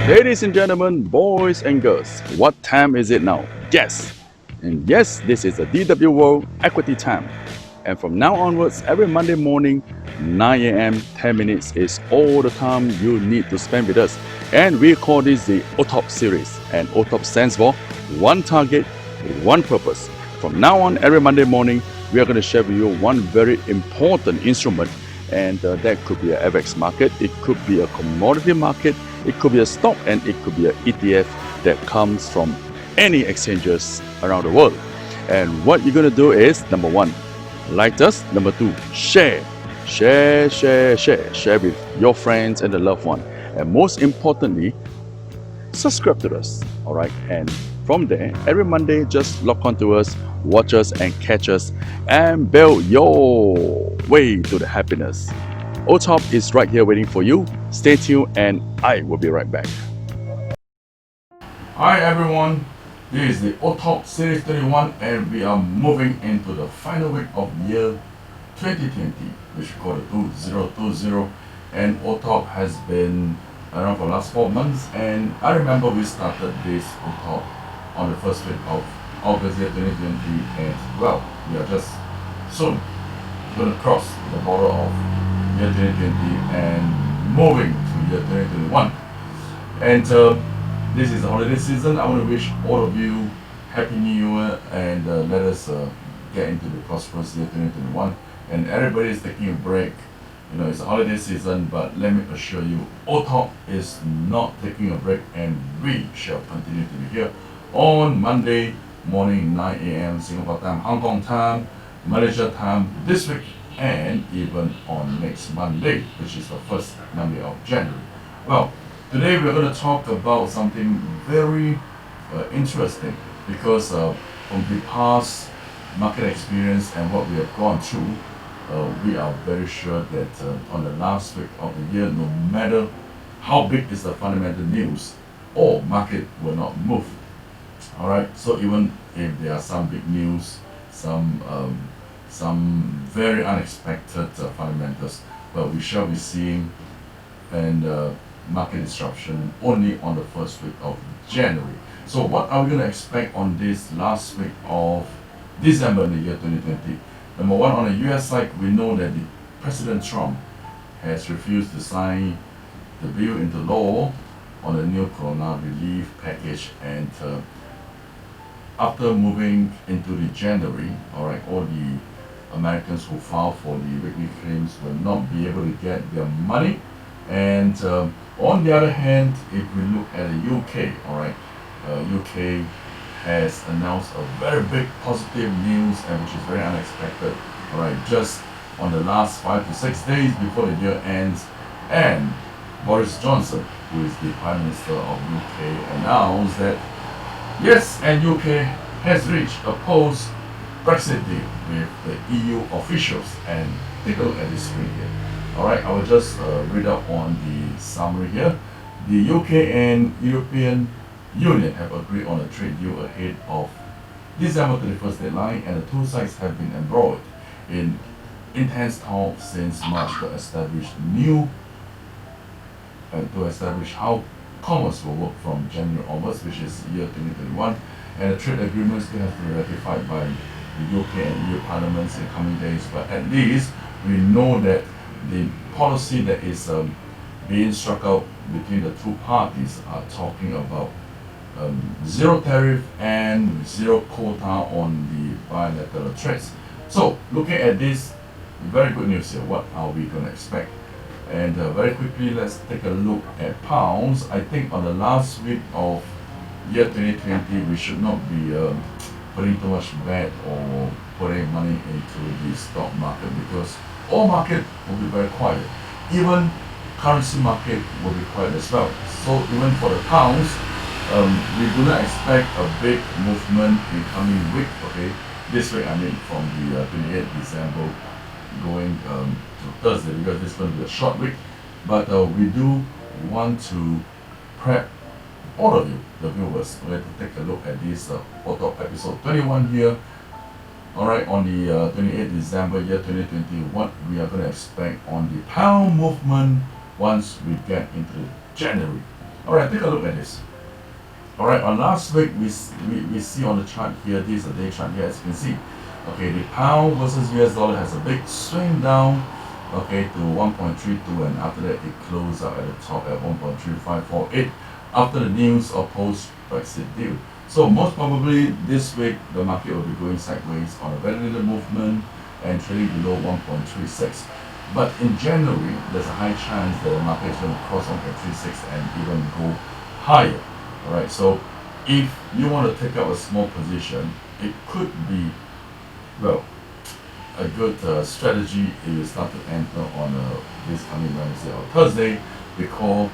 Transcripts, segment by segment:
Ladies and gentlemen, boys and girls, what time is it now? Yes! And yes, this is the DW World Equity Time. And from now onwards, every Monday morning, 9 a.m., 10 minutes is all the time you need to spend with us. And we call this the OTOP series. And OTOP stands for One Target, One Purpose. From now on, every Monday morning, we are going to share with you one very important instrument. And that could be an FX market, it could be a commodity market, it could be a stock, and it could be an ETF that comes from any exchanges around the world. And what you're going to do is, number one, like us. Number two, share. Share with your friends and the loved one. And most importantly, subscribe to us. All right. And from there, every Monday, just log on to us, watch us, and catch us, and build your way to the happiness. OTOP is right here waiting for you. Stay tuned, and I will be right back. Hi everyone, this is the OTOP Series 31, and we are moving into the final week of year 2020, which we call it 2020. And OTOP has been around for the last 4 months, and I remember we started this OTOP on the first week of August year 2020, and well, we are just soon going to cross the border of year 2020 and moving to year 2021. And this is the holiday season. I want to wish all of you Happy New Year, and let us get into the prosperous year 2021. And everybody is taking a break. You know, it's a holiday season, but let me assure you, OTOP is not taking a break, and we shall continue to be here on Monday morning, 9 a.m. Singapore time, Hong Kong time, Malaysia time this week, and even on next Monday, which is the first Monday of January. Well, today we're going to talk about something very interesting, because from the past market experience and what we have gone through, we are very sure that on the last week of the year, no matter how big is the fundamental news, all market will not move. All right. So even if there are some big news, some very unexpected fundamentals, but we shall be seeing and market disruption only on the first week of January. So what are we going to expect on this last week of December in the year 2020? Number one, on the US side, we know that President Trump has refused to sign the bill into law on the new corona relief package, and after moving into the January, all right, all the Americans who filed for the weekly claims will not be able to get their money. And on the other hand, if we look at the UK, all right, UK has announced a very big positive news, and which is very unexpected, all right, just on the last 5 to 6 days before the year ends. And Boris Johnson, who is the Prime Minister of UK, announced that yes, and UK has reached a post-BREXIT deal with the EU officials. And take a look at this screen here. All right, I will just read out on the summary here. The UK and European Union have agreed on a trade deal ahead of December 31st deadline, and the two sides have been embroiled in intense talks since March to establish how commerce will work from January onwards, which is year 2021, and the trade agreements still have to be ratified by the UK and EU parliaments in coming days. But at least we know that the policy that is being struck out between the two parties are talking about zero tariff and zero quota on the bilateral trades. So looking at this, very good news here. What are we going to expect? And very quickly, let's take a look at pounds. I think on the last week of year 2020, we should not be putting too much bet or putting money into the stock market, because all market will be very quiet. Even currency market will be quiet as well. So even for the pounds, we do not expect a big movement in coming week. Okay, this week I mean from the 28th December going to Thursday, because this is going to be a short week. But we do want to prep all of you, the viewers, to take a look at this OTOP episode 21 here. Alright, on the 28th December year 2020, what we are going to expect on the pound movement once we get into January. All right, take a look at this. All right, on last week, we see on the chart here, this is a day chart here, as you can see. Okay, the pound versus US dollar has a big swing down, okay, to 1.32, and after that, it closed out at the top at 1.3548 after the news of post-Brexit deal. So most probably this week, the market will be going sideways on a very little movement and trading below 1.36. But in January, there's a high chance that the market is going to cross 1.36 and even go higher. All right, so if you want to take out a small position, it could be, well, a good strategy if you start to enter on this coming Wednesday or Thursday before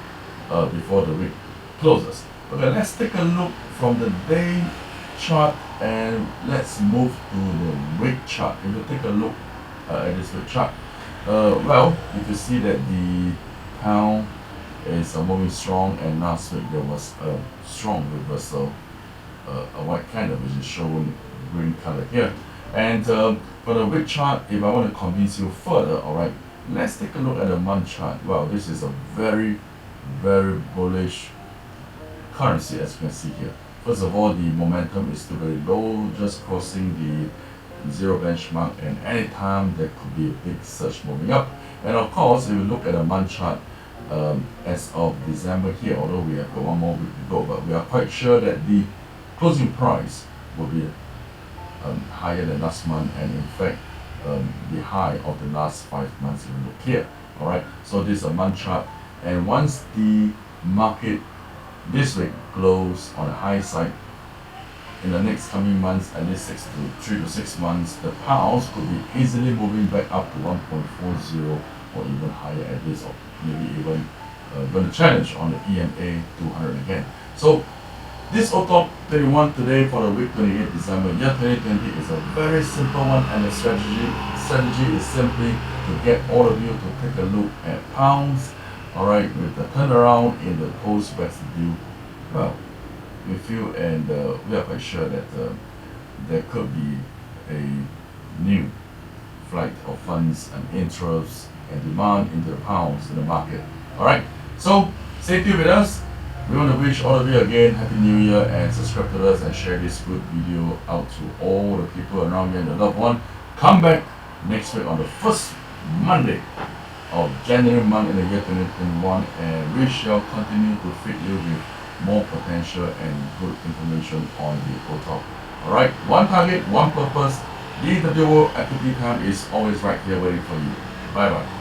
the week closes. Okay, let's take a look from the day chart and let's move to the week chart. If you take a look at this week chart, well, you can see that the pound is moving strong, and last week there was a strong reversal, a white candle which is shown green color here. And for the week chart, if I want to convince you further, all right, let's take a look at the month chart. Well, this is a very, very bullish currency, as you can see here. First of all, the momentum is still very low, just crossing the zero benchmark, and anytime there could be a big surge moving up. And of course, if you look at the month chart as of December here, although we have got one more week to go, but we are quite sure that the closing price will be higher than last month, and in fact the high of the last 5 months. If you look here, all right, so this is a month chart, and once the market this week close on the high side, in the next coming months, at least 3 to 6 months, the pounds could be easily moving back up to 1.40 or even higher at this, or maybe even going to challenge on the EMA 200 again. So this OTOP 31 today for the week 28 December year 2020 is a very simple one, and the strategy is simply to get all of you to take a look at pounds. All right, with the turnaround in the post-Brexit deal, well, we feel and we are quite sure that there could be a new flight of funds and interest and demand into the pounds in the market. All right, so stay tuned with us. We want to wish all of you again Happy New Year, and subscribe to us and share this good video out to all the people around you and your loved one. Come back next week on the first Monday of January month in the year 2021, and we shall continue to feed you with more potential and good information on the OTOP. Alright, one target, one purpose. DWO Equity Time is always right here waiting for you. Bye bye.